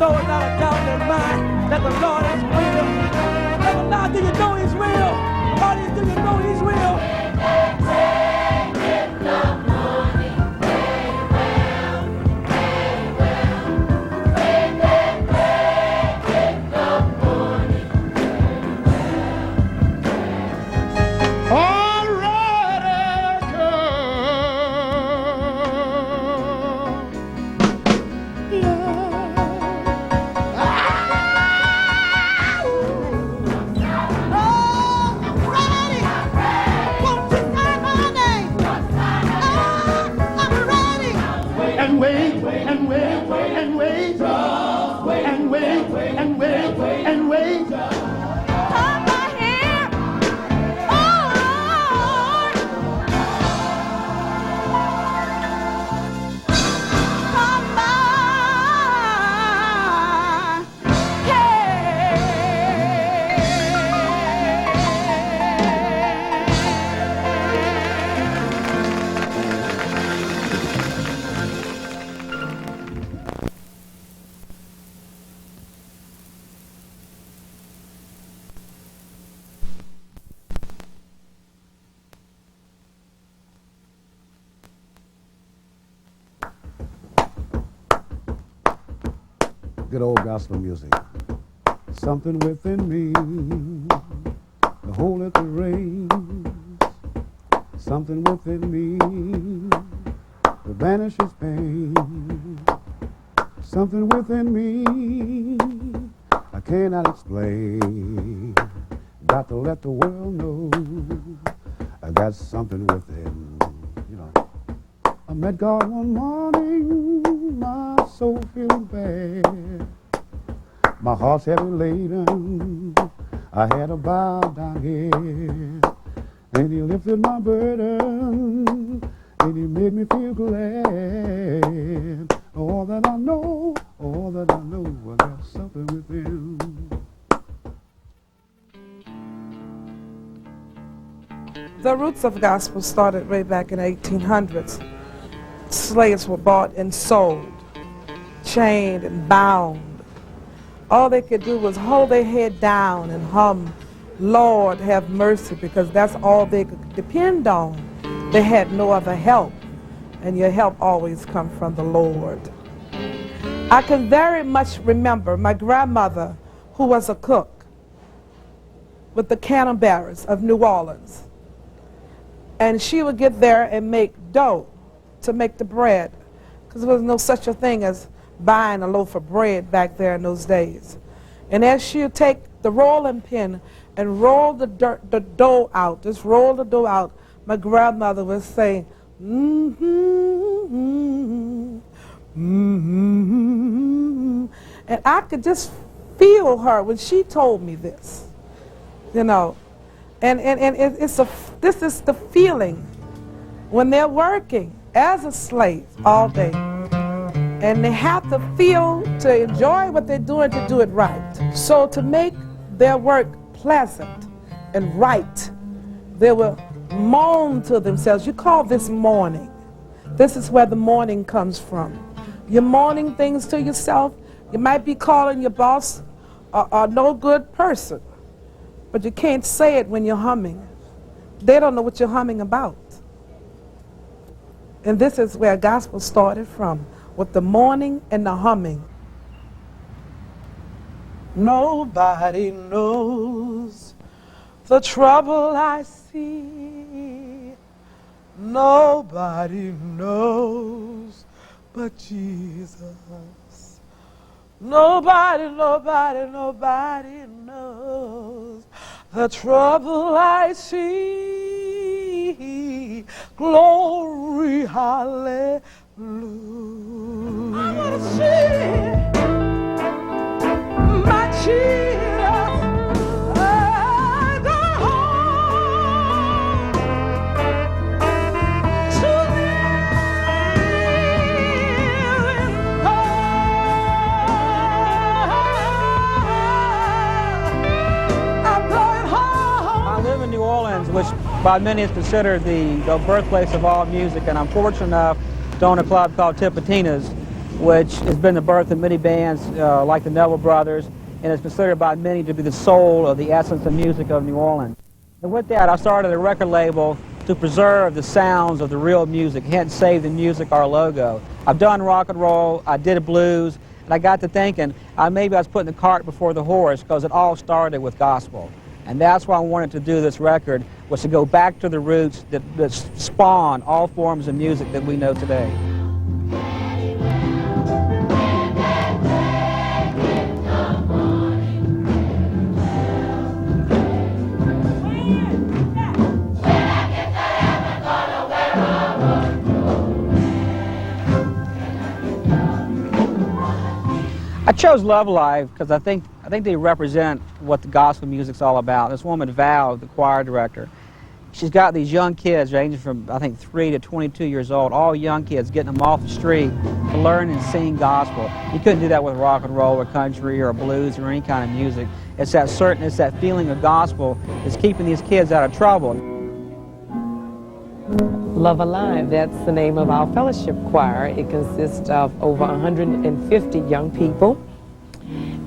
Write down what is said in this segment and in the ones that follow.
know without a doubt in their mind that the Lord is real. Never lie, do you know he's real? Audience, do you know he's real? Good old gospel music. Something within me, the hole at the rains. Something within me, that banishes pain. Something within me, I cannot explain. Got to let the world know I got something within. You know, I met God one morning, my soul feeling bad. My heart's heavy laden, I had a bowed down head. And he lifted my burden, and he made me feel glad. All that I know, I got something within. The roots of gospel started way back in the 1800s. Slaves were bought and sold, chained and bound. All they could do was hold their head down and hum, Lord have mercy, because that's all they could depend on. They had no other help, and your help always comes from the Lord. I can very much remember my grandmother, who was a cook with the cannon bearers of New Orleans. And she would get there and make dough to make the bread, because there was no such a thing as buying a loaf of bread back there in those days. And as she would take the rolling pin and roll the dough out, just roll the dough out, my grandmother would say, mm-hmm, mm-hmm. And I could just feel her when she told me this, you know. And this is the feeling when they're working as a slave all day. And they have to feel to enjoy what they're doing to do it right. So to make their work pleasant and right, they will moan to themselves. You call this mourning. This is where the mourning comes from. You're mourning things to yourself. You might be calling your boss a no good person, but you can't say it when you're humming. They don't know what you're humming about. And this is where gospel started from, with the mourning and the humming. Nobody knows the trouble I see. Nobody knows but Jesus. Nobody knows the trouble I see. Glory, hallelujah. I want to see my Jesus. I go home to live in I'm going home. I live in New Orleans, which by many is considered the birthplace of all music, and I'm fortunate enough to own a club called Tipitinas, which has been the birth of many bands like the Neville Brothers, and is considered by many to be the soul or the essence of music of New Orleans. And with that, I started a record label to preserve the sounds of the real music, hence save the music, our logo. I've done rock and roll, I did a blues, and I got to thinking, maybe I was putting the cart before the horse, because it all started with gospel. And that's why I wanted to do this record, was to go back to the roots that spawn all forms of music that we know today. I chose Love Alive because I think they represent what the gospel music's all about. This woman, Val, the choir director, she's got these young kids ranging from, I think, 3 to 22 years old, all young kids, getting them off the street to learn and sing gospel. You couldn't do that with rock and roll or country or blues or any kind of music. It's that feeling of gospel that's keeping these kids out of trouble. Love Alive, that's the name of our fellowship choir. It consists of over 150 young people.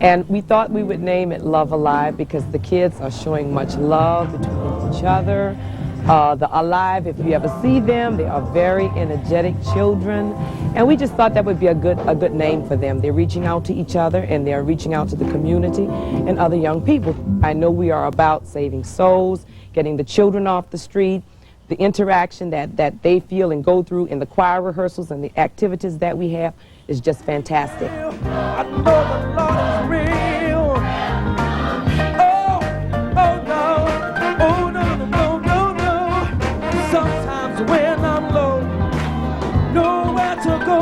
And we thought we would name it Love Alive because the kids are showing much love between each other. The Alive, if you ever see them, they are very energetic children. And we just thought that would be a good name for them. They're reaching out to each other and they're reaching out to the community and other young people. I know we are about saving souls, getting the children off the street. The interaction that they feel and go through in the choir rehearsals and the activities that we have is just fantastic. I know the Lord is real. Oh no, oh no, no, no, no, no. Sometimes when I'm low, nowhere to go,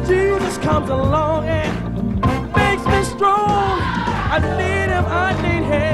Jesus comes along and makes me strong. I need him, I need him.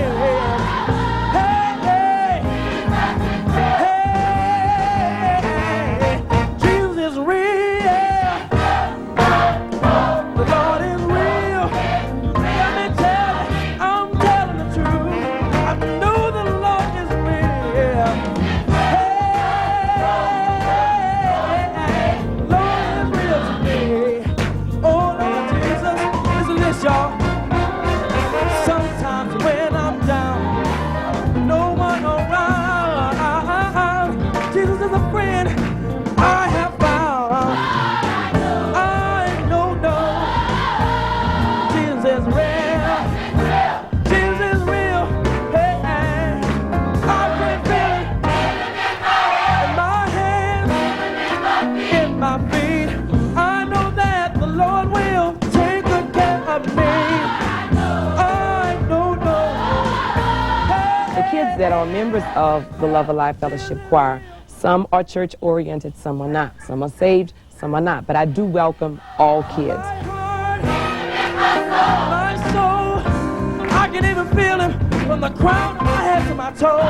That are members of the Love Alive Fellowship Choir. Some are church-oriented, some are not. Some are saved, some are not. But I do welcome all kids. My soul, I can even feel him from the crown of my head to my toes.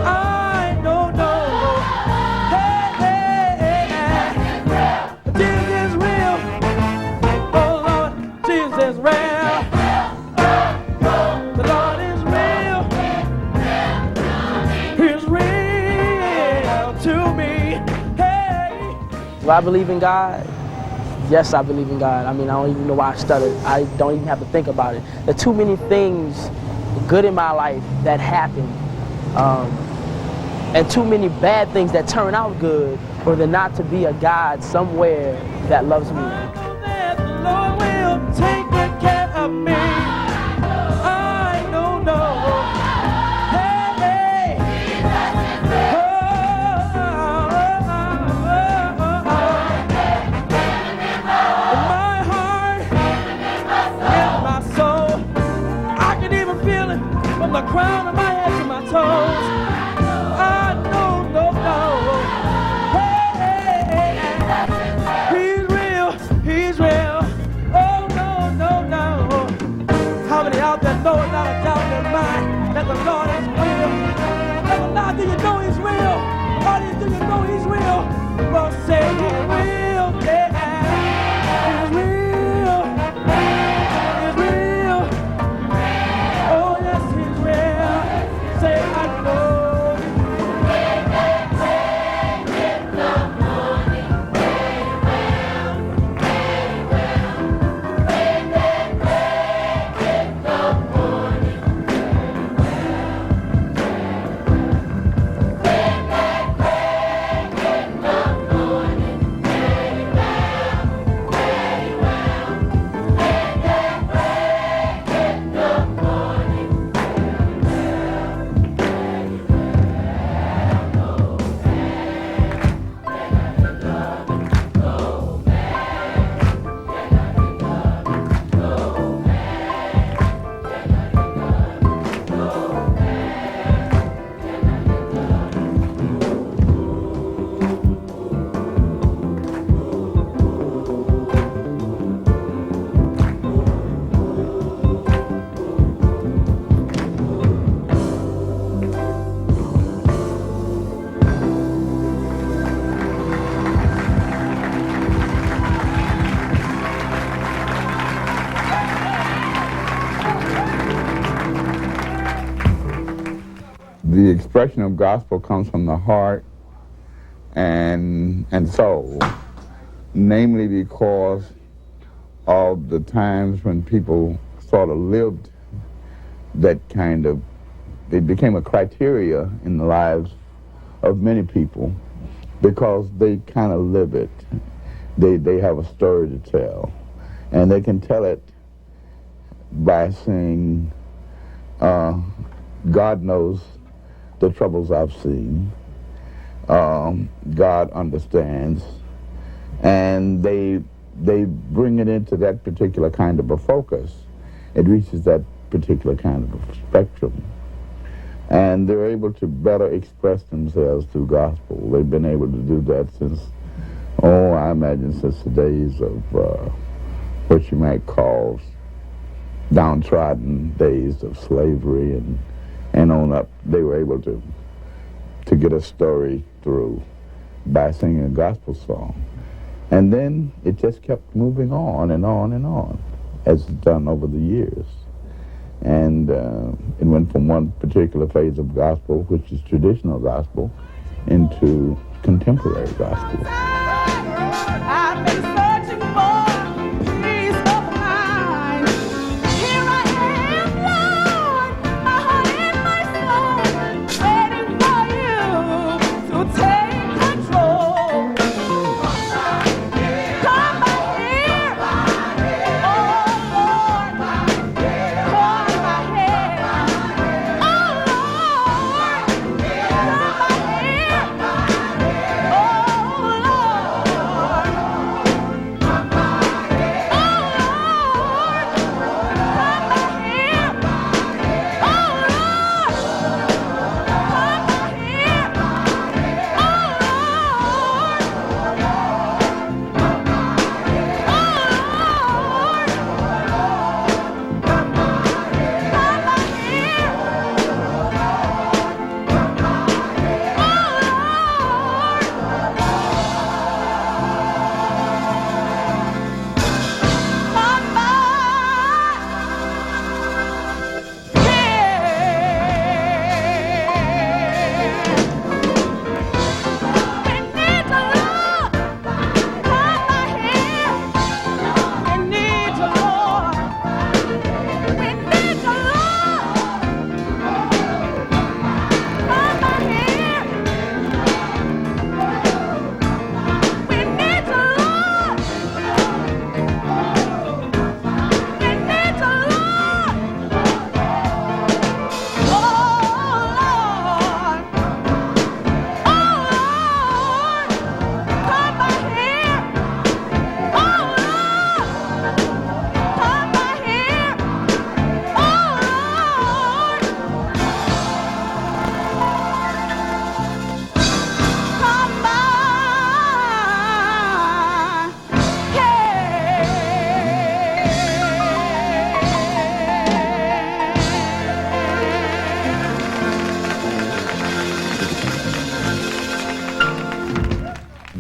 I know, hey, Jesus is real. Oh Lord, Jesus is real. Do I believe in God? Yes, I believe in God. I mean, I don't even know why I stuttered. I don't even have to think about it. There are too many things good in my life that happen, and too many bad things that turn out good for there not to be a God somewhere that loves me. I know that the Lord will take good care of me. I know. From the crown of my head to my toes, I know, hey, he's real, oh no. the expression of gospel comes from the heart and soul, namely because of the times when people sort of lived that kind of, it became a criteria in the lives of many people because they kind of live it. They have a story to tell, and they can tell it by saying, God knows the troubles I've seen, God understands, and they bring it into that particular kind of a focus. It reaches that particular kind of a spectrum. And they're able to better express themselves through gospel. They've been able to do that since, I imagine since the days of what you might call downtrodden days of slavery and on up. They were able to get a story through by singing a gospel song. And then it just kept moving on and on and on, as it's done over the years. And it went from one particular phase of gospel, which is traditional gospel, into contemporary gospel. I've been searching for peace of mind. Here I am, Lord, my heart and my soul, waiting for you to take control. Come by here, oh Lord, hold my hand. Oh Lord, come by here, oh Lord. Come by here,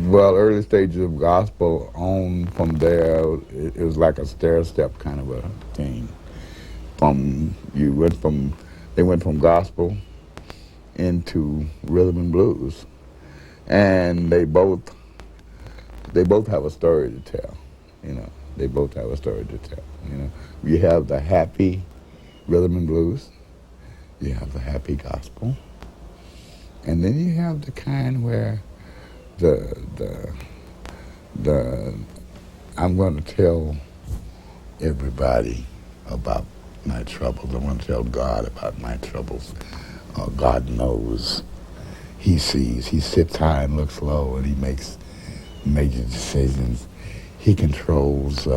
Well, early stages of gospel on from there, it was like a stair-step kind of a thing. They went from gospel into rhythm and blues, and they both have a story to tell. They both have a story to tell. You have the happy rhythm and blues, you have the happy gospel, and then you have the kind where I'm going to tell everybody about my troubles. I want to tell God about my troubles. God knows. He sees. He sits high and looks low, and he makes major decisions. He controls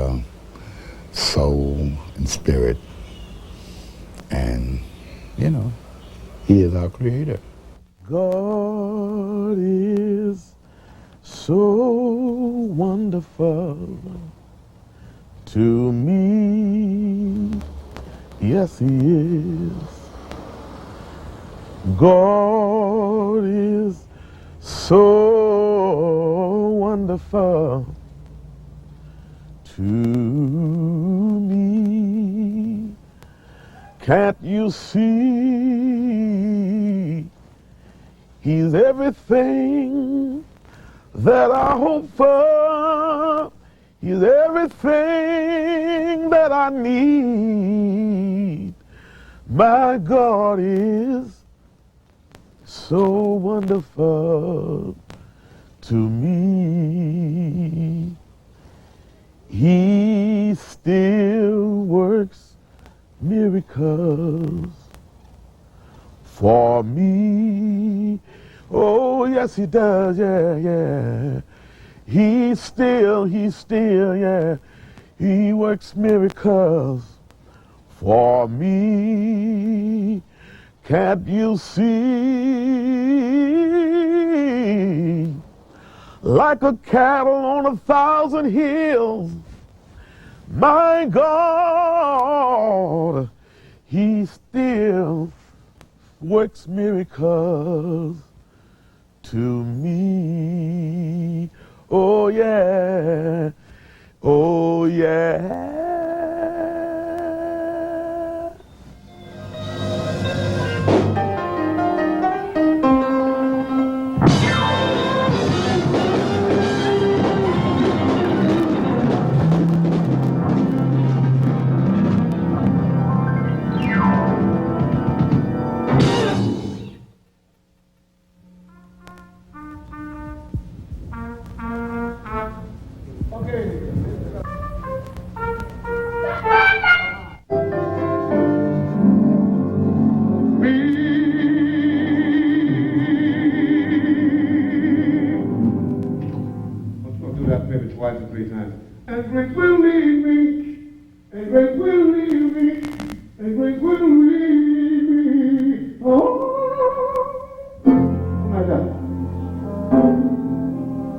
soul and spirit, and he is our creator. God is so wonderful to me. Yes, he is. God is so wonderful to me. Can't you see He's everything that I hope for. He's everything that I need. My God is so wonderful to me. He still works miracles for me. Oh, yes, he does, yeah, yeah. He still, yeah, he works miracles for me. Can't you see? Like a cattle on 1,000 hills, my God, he still works miracles to me. Oh yeah, oh yeah. Maybe twice or three times. And grace will lead me, and grace will lead me, and grace will lead me. Oh, my God.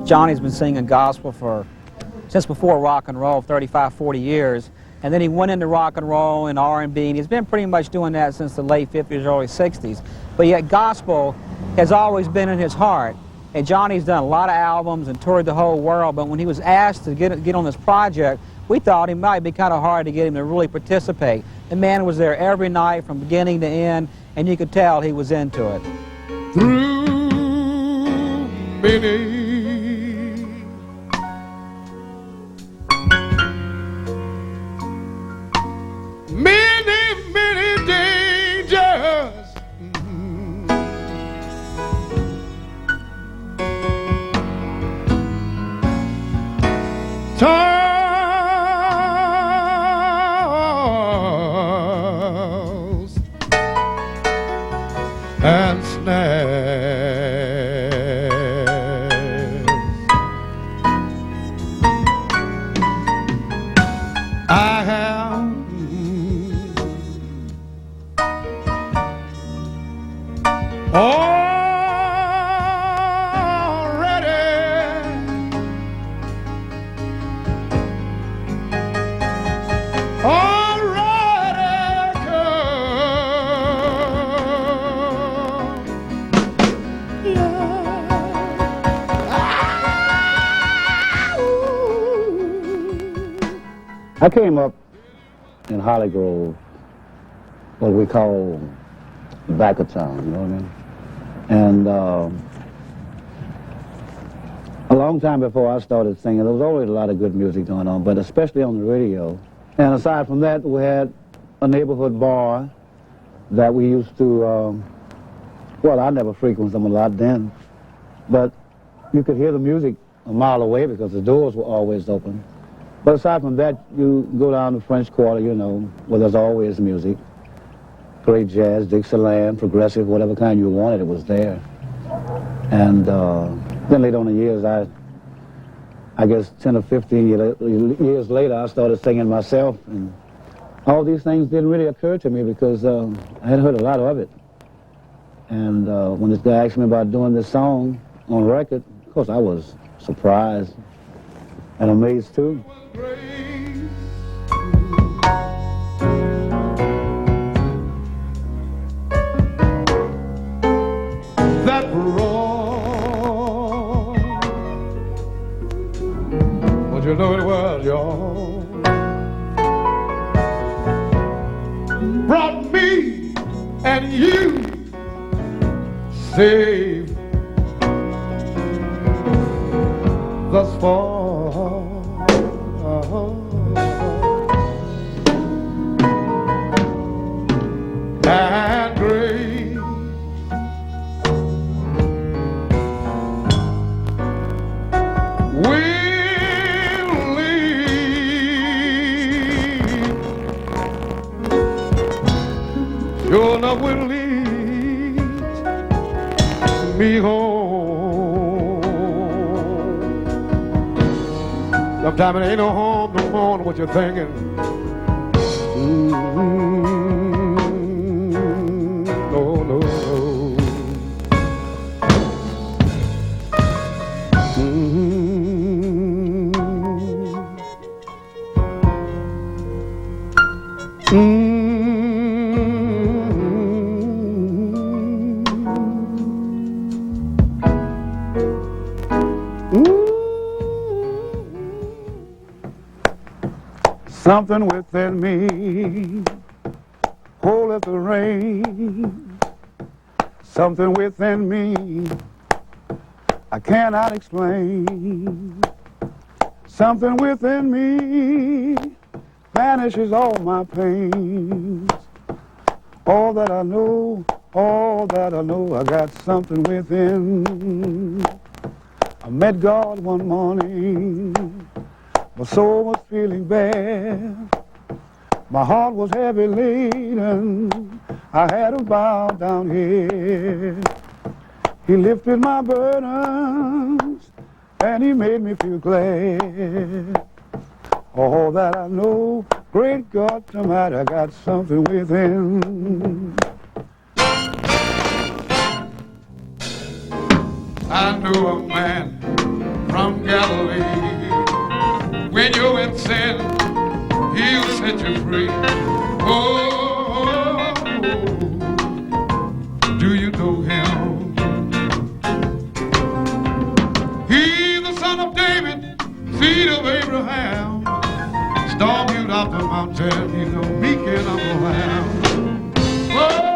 Johnny's been singing gospel since before rock and roll, 35, 40 years. And then he went into rock and roll and R&B, and he's been pretty much doing that since the late 50s, early 60s. But yet gospel has always been in his heart. And Johnny's done a lot of albums and toured the whole world, but when he was asked to get on this project, we thought it might be kind of hard to get him to really participate. The man was there every night from beginning to end, and you could tell he was into it. Through many dangers, toils and snares, I have I came up in Holly Grove, what we call the back of town, you know what I mean? And a long time before I started singing, there was always a lot of good music going on, but especially on the radio. And aside from that, we had a neighborhood bar that we used to, well, I never frequented them a lot then, but you could hear the music a mile away because the doors were always open. But aside from that, you go down to French Quarter, you know, where there's always music. Great jazz, Dixieland, progressive, whatever kind you wanted, it was there. And then later on in the years, I guess 10 or 15 years later, I started singing myself. And all these things didn't really occur to me because I had heard a lot of it. And when this guy asked me about doing this song on record, of course I was surprised and amazed too. That roar, but you know it was y'all, brought me and you saved thus far. And grace will lead, sure enough will lead me home. Sometimes it ain't no home no more than what you're thinking. No, no, no. Something within me, cold as the rain. Something within me, I cannot explain. Something within me vanishes all my pains. All that I know, I got something within. I met God one morning. My soul was feeling bad. My heart was heavy laden. I had to bow down here. He lifted my burdens and he made me feel glad. All that I know, great God tonight, I got something within. I know a man from Galilee. When you're in sin, he'll set you free. Oh, do you know him? He's the son of David, seed of Abraham. Storm hewed off the mountain, he's a meek and humble lamb. Oh,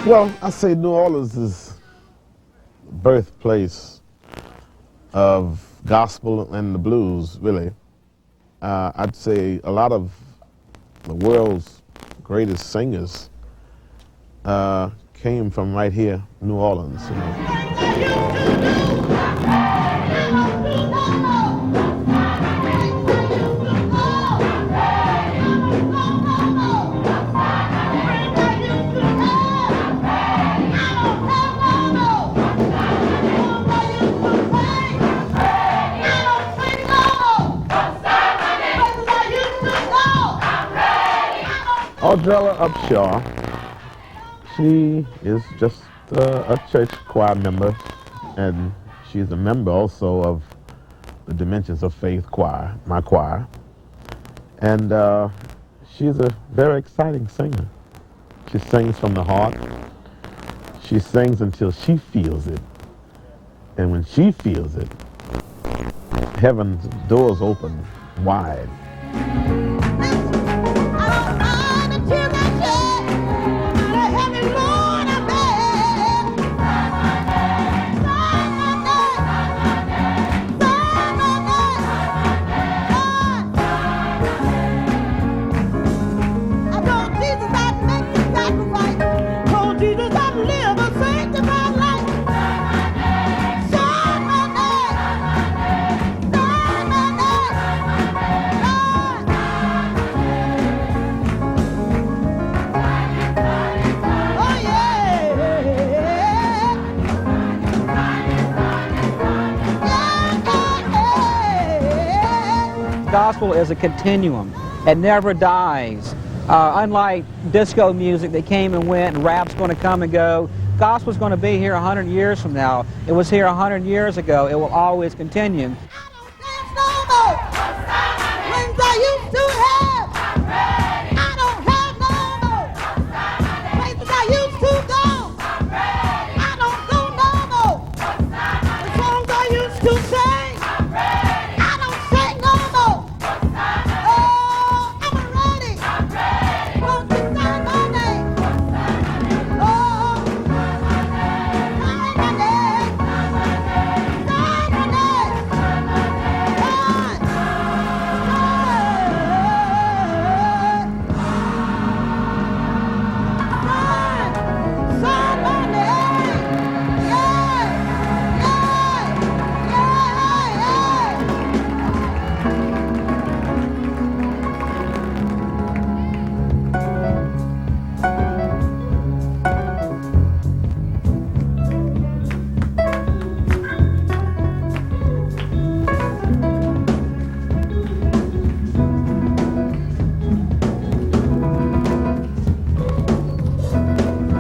well, I say New Orleans is the birthplace of gospel and the blues, really. I'd say a lot of the world's greatest singers came from right here, New Orleans. You know. Audrella Upshaw, she is just a church choir member, and she's a member also of the Dimensions of Faith choir, my choir. And she's a very exciting singer. She sings from the heart. She sings until she feels it. And when she feels it, heaven's doors open wide. Gospel is a continuum. It never dies. Unlike disco music that came and went and rap's going to come and go, gospel's going to be here 100 years from now. It was here 100 years ago. It will always continue.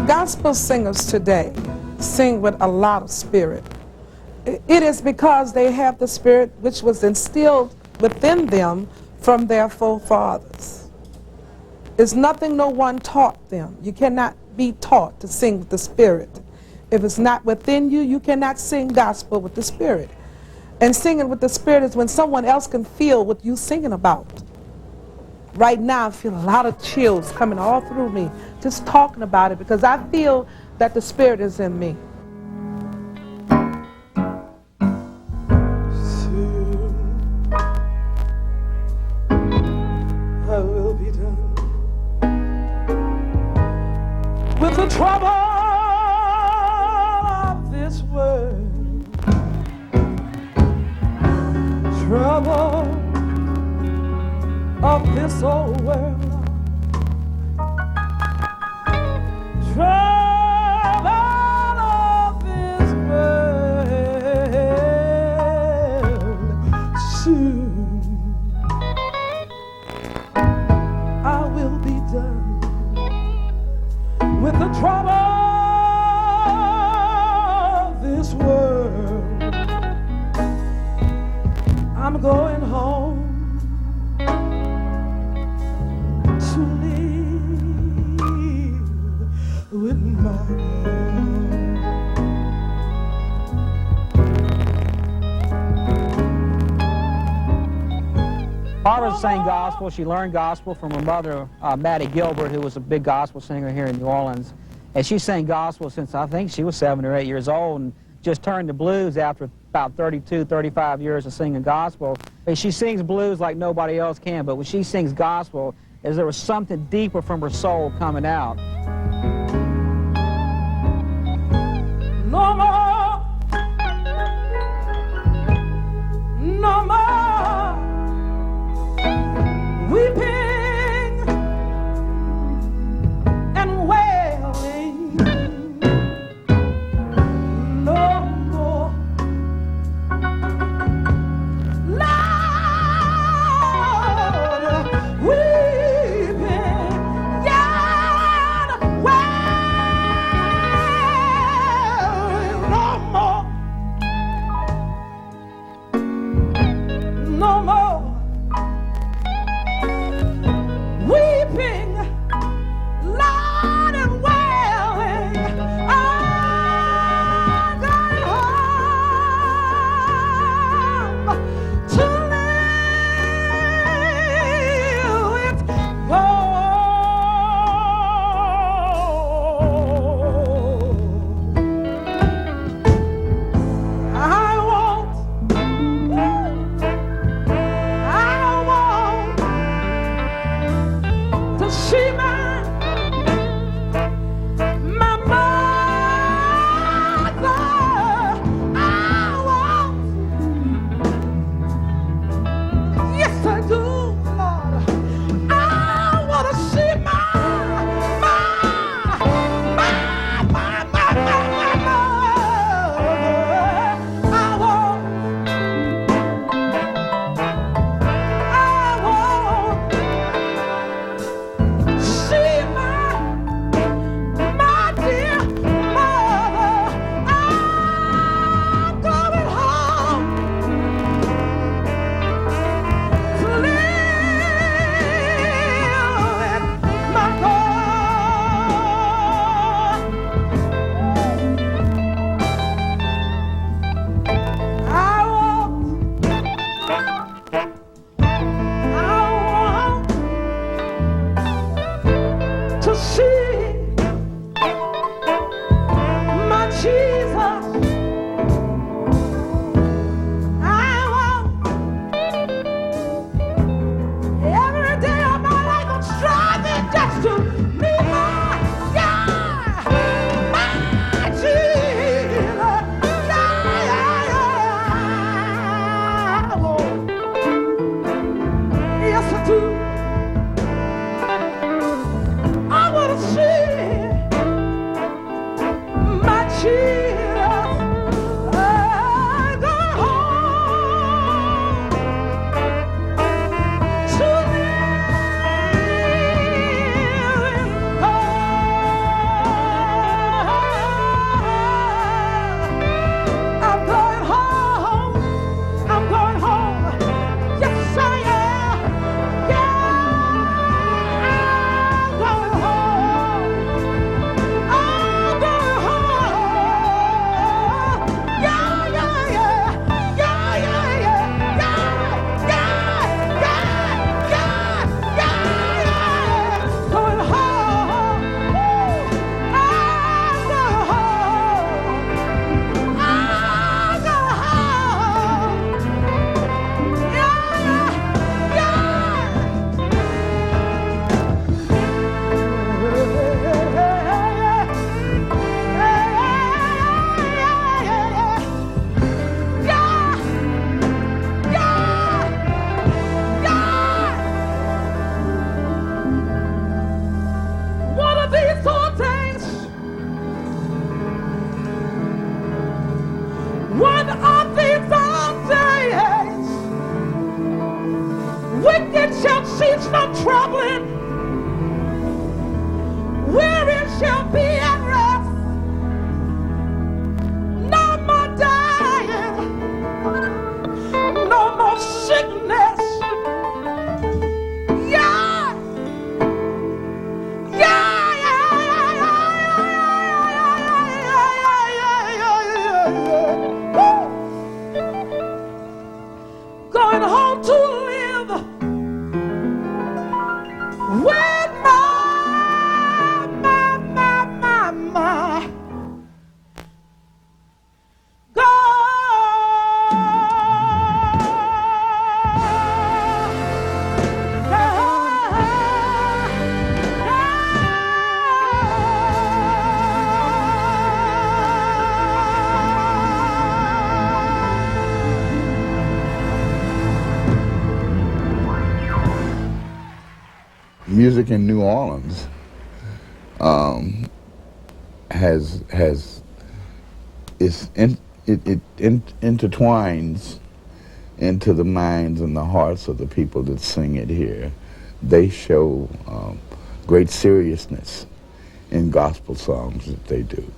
Gospel singers today sing with a lot of spirit. It is because they have the spirit which was instilled within them from their forefathers. It's nothing no one taught them. You cannot be taught to sing with the spirit. If it's not within you, you cannot sing gospel with the spirit. And singing with the spirit is when someone else can feel what you're singing about. Right now, I feel a lot of chills coming all through me just talking about it, because I feel that the spirit is in me. Soon I will be done with the trouble of this world. Trouble of this old world. Trouble of this world. Soon I will be done with the trouble of this world. I'm going home to live with Marva. Marva sang gospel. She learned gospel from her mother, Mattie Gilbert, who was a big gospel singer here in New Orleans. And she sang gospel since I think she was 7 or 8 years old, and just turned to blues after about 32, 35 years of singing gospel. And she sings blues like nobody else can, but when she sings gospel, is there was something deeper from her soul coming out. No more, no more weeping and wailing. No more, Lord, weeping and wailing. No more. music in New Orleans it intertwines into the minds and the hearts of the people that sing it here. They show great seriousness in gospel songs that they do.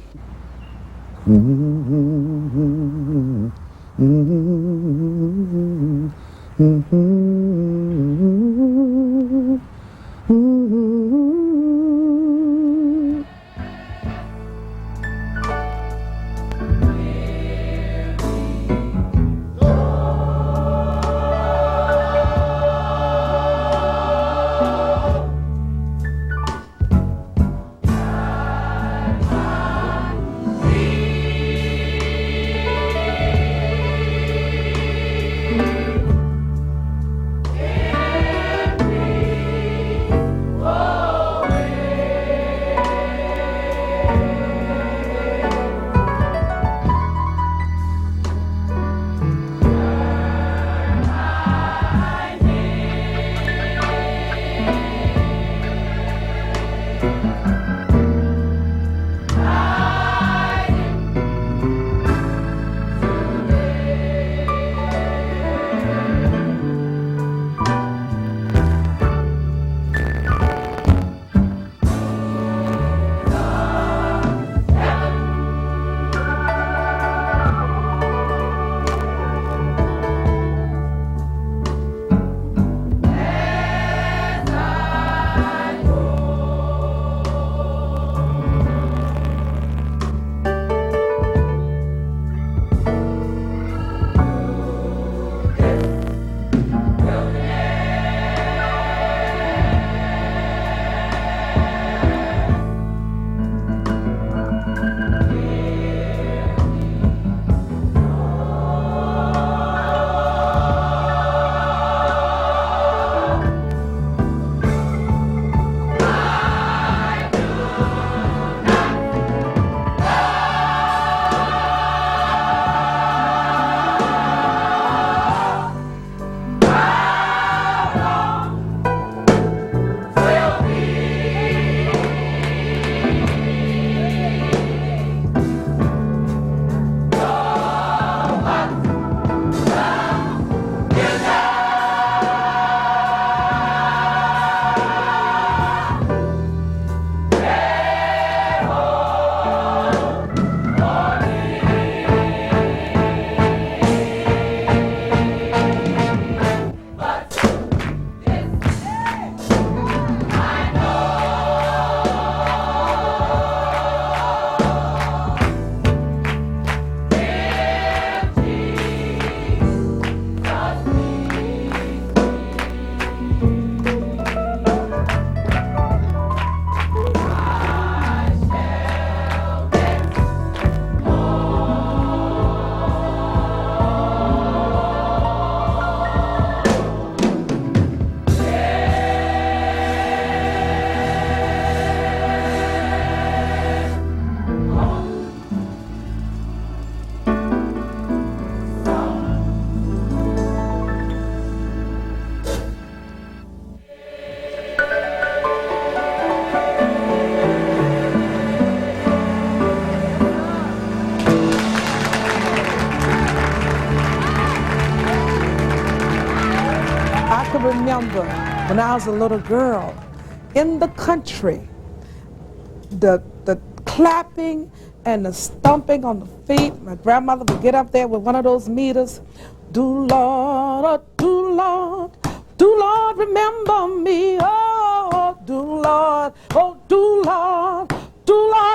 Remember when I was a little girl in the country, the clapping and the stomping on the feet. My grandmother would get up there with one of those meters. Do Lord, oh, do Lord, remember me. Oh, do Lord, oh, do Lord,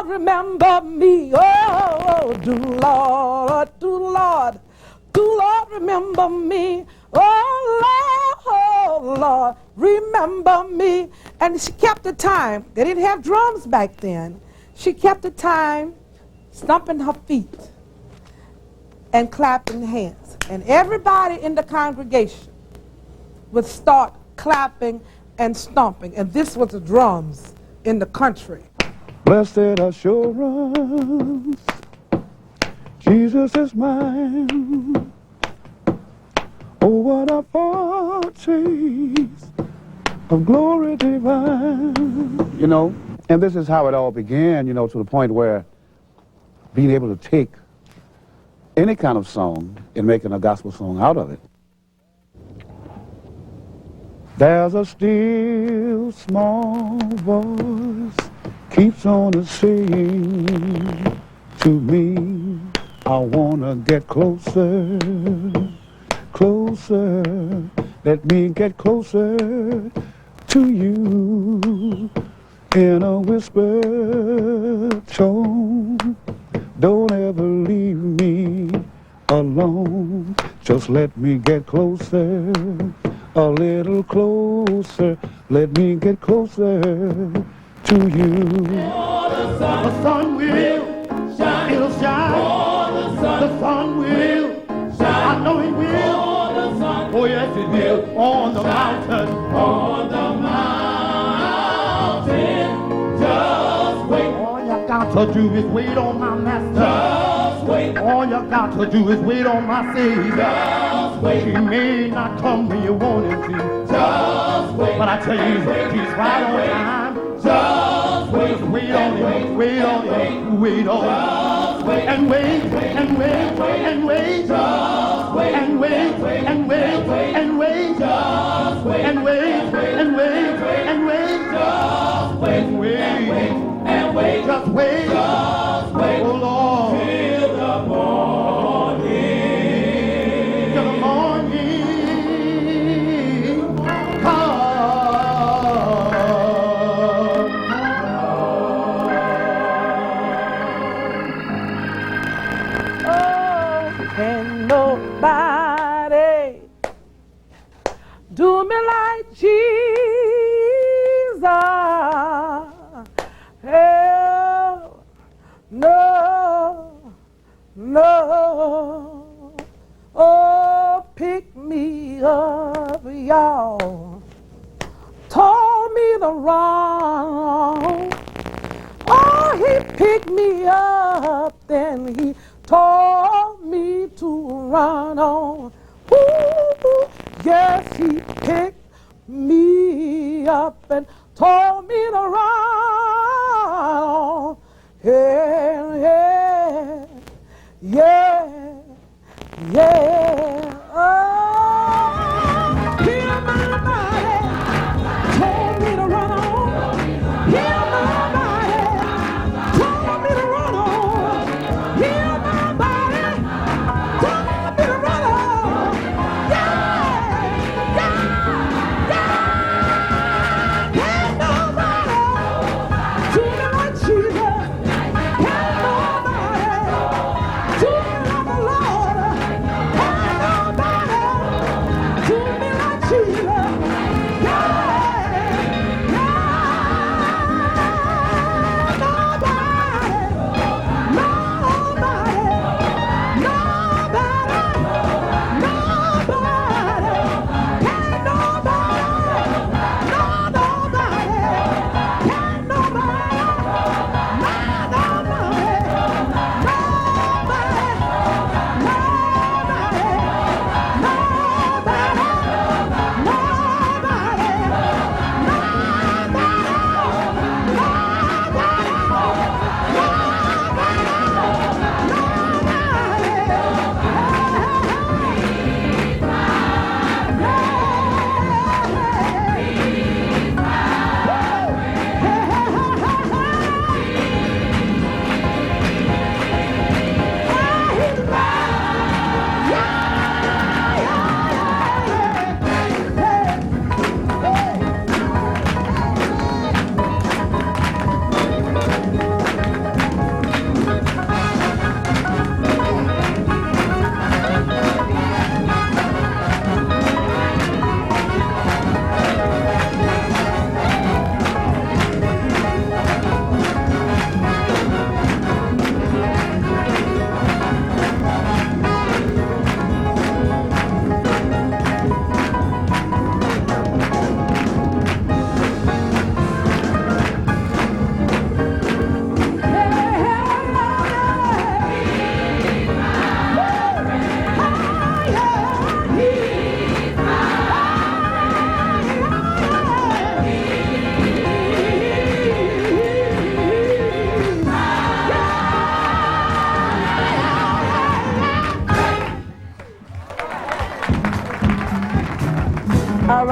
remember me. Oh, do Lord, remember me. Oh, Lord, remember me. And she kept the time. They didn't have drums back then. She kept the time, stomping her feet and clapping hands. And everybody in the congregation would start clapping and stomping. And this was the drums in the country. Blessed assurance, Jesus is mine. Oh, what a foretaste of glory divine. You know, and this is how it all began, you know, to the point where being able to take any kind of song and making a gospel song out of it. There's a still small voice keeps on saying to me, I wanna get closer, closer, let me get closer to you in a whispered tone. Don't ever leave me alone, just let me get closer, a little closer, let me get closer to you. The sun will shine, it'll shine. The sun will shine, I know it will. Oh yes it will, on the mountain. On the mountain, just wait. All you got to do is wait on my master. Just wait. All you got to do is wait on my Savior. Just wait. He may not come when you want him to. Just wait. But I tell you, he's right on time. Just wait. Just wait on him. Wait on him. Wait on him. And wait, and wait, and wait, just wait, and wait, and wait, and wait, just wait, and wait, and wait, and wait, just wait, and wait, and wait, just wait, oh Lord, till the morning, till the morning come. Can nobody do me like Jesus? Hell, no, no. Oh, pick me up, y'all. Told me the wrong. Oh, he picked me up, then he told me to run on. Ooh, yes, he picked me up and told me to run on. Yeah, yeah, yeah, yeah. Oh, heal my body, told me to run on. Heal my body, told me to run on. Heal my body, told me to run on. Yeah, yeah, yeah. Can't nobody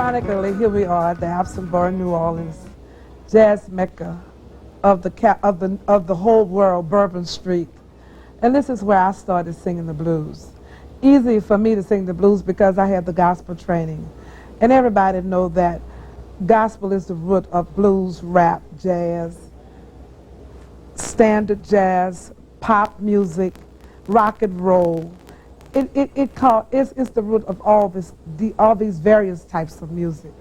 ironically, here we are at the Absent-Bar, New Orleans, jazz mecca of the whole world, Bourbon Street. And this is where I started singing the blues. Easy for me to sing the blues because I had the gospel training. And everybody know that gospel is the root of blues, rap, jazz, standard jazz, pop music, rock and roll. It's the root of all these various types of music.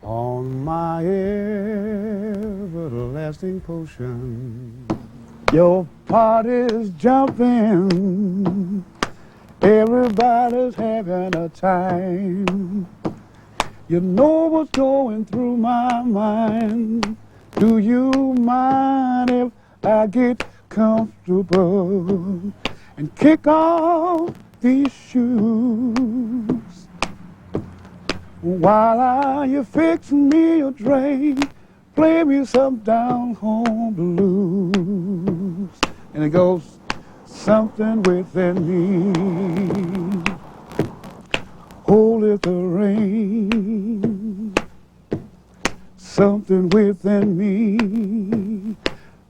On my everlasting potion, your party's jumping, everybody's having a time. You know what's going through my mind. Do you mind if I get comfortable and kick off these shoes while you fix me a drink? Play me some down-home blues. And it goes, something within me holdeth the rain. Something within me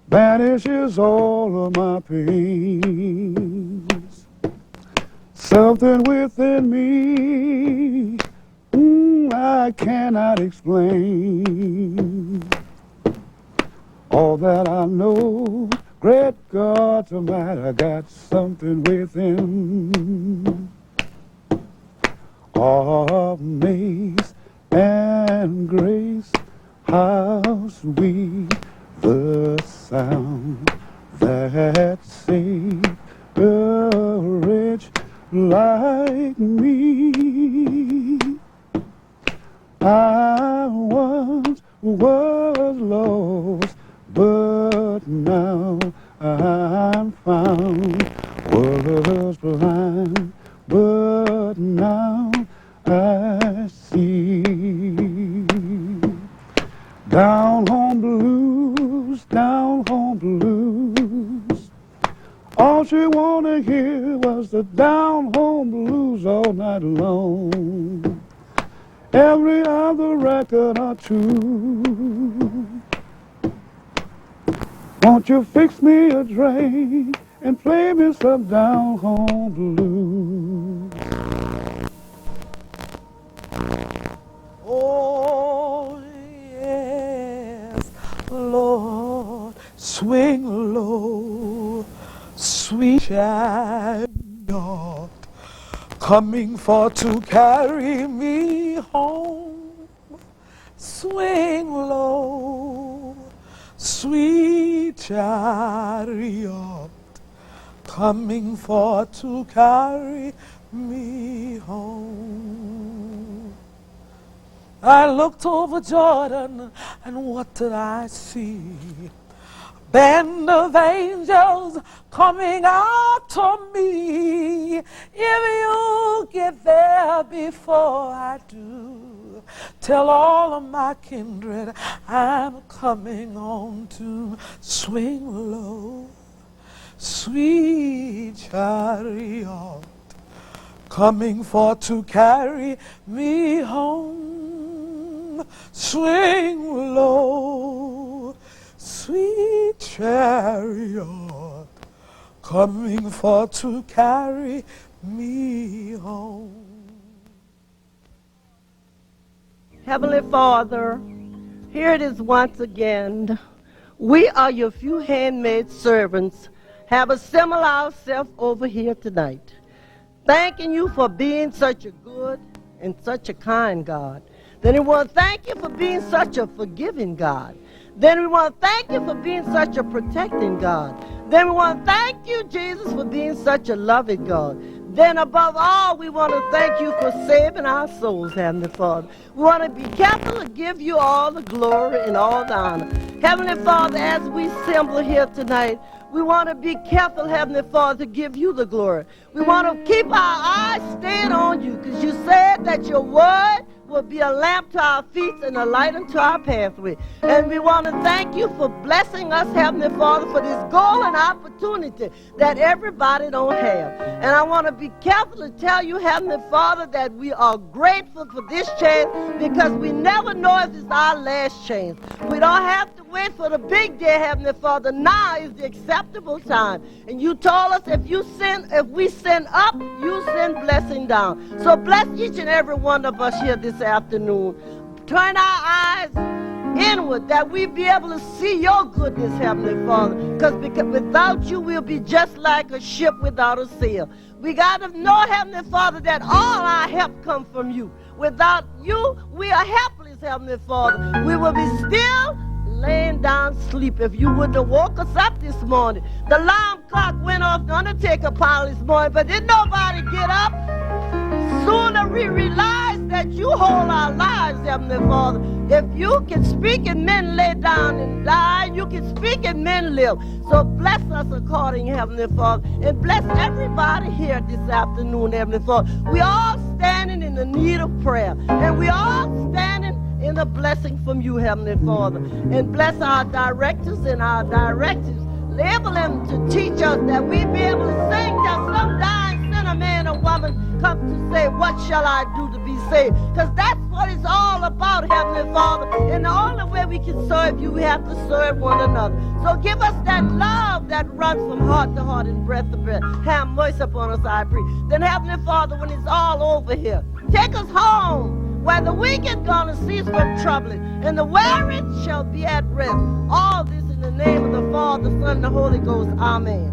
banishes all of my pains. Something within me I cannot explain. All that I know, great God Almighty, I got something within of amaze and grace. How sweet the sound that saved a wretch like me. I once was lost, but now I'm found. Was blind, but now I see. Down home blues, down home blues. All she wanted to hear was the down home blues all night long. Every other record or two. Won't you fix me a drink and play me some down home blues? Oh, yes, Lord, swing low, sweet chariot, coming for to carry me home. Swing low, sweet chariot, coming for to carry me home. I looked over Jordan, and what did I see? A band of angels coming after me. If you get there before I do, tell all of my kindred I'm coming on to. Swing low, sweet chariot, coming for to carry me home. Swing low, sweet chariot, coming for to carry me home. Heavenly Father, here it is once again. We are your few handmaid servants, have assembled ourselves over here tonight, thanking you for being such a good and such a kind God. Then we want to thank you for being such a forgiving God. Then we want to thank you for being such a protecting God. Then we want to thank you, Jesus, for being such a loving God. Then above all, we want to thank you for saving our souls, Heavenly Father. We want to be careful to give you all the glory and all the honor. Heavenly Father, as we assemble here tonight, we want to be careful, Heavenly Father, to give you the glory. We want to keep our eyes stayed on you, because you said that your word will be a lamp to our feet and a light unto our pathway. And we want to thank you for blessing us, Heavenly Father, for this golden opportunity that everybody don't have. And I want to be careful to tell you, Heavenly Father, that we are grateful for this chance because we never know if it's our last chance. We don't have to wait for the big day, Heavenly Father. Now is the acceptable time. And you told us if we send up, you send blessing down. So bless each and every one of us here this afternoon. Turn our eyes inward that we be able to see your goodness, Heavenly Father. Because without you, we'll be just like a ship without a sail. We got to know, Heavenly Father, that all our help comes from you. Without you, we are helpless, Heavenly Father. We will be still laying down sleep. If you wouldn't have woke us up this morning. The alarm clock went off the Undertaker pile this morning, but didn't nobody get up. Sooner we realize that you hold our lives, Heavenly Father. If you can speak and men lay down and die, you can speak and men live. So bless us according, Heavenly Father, and bless everybody here this afternoon, Heavenly Father. We all standing in the need of prayer, and we all standing in a blessing from you, Heavenly Father. And bless our directors and our directives. Label them to teach us that we be able to sing till some dying sinner, man or woman, come to say, what shall I do to be saved? Because that's what it's all about, Heavenly Father. And the only way we can serve you, we have to serve one another. So give us that love that runs from heart to heart and breath to breath. Have mercy upon us, I pray. Then, Heavenly Father, when it's all over here, take us home, where the wicked gonna cease from troubling, and the weary shall be at rest. All this in the name of the Father, the Son, and the Holy Ghost. Amen.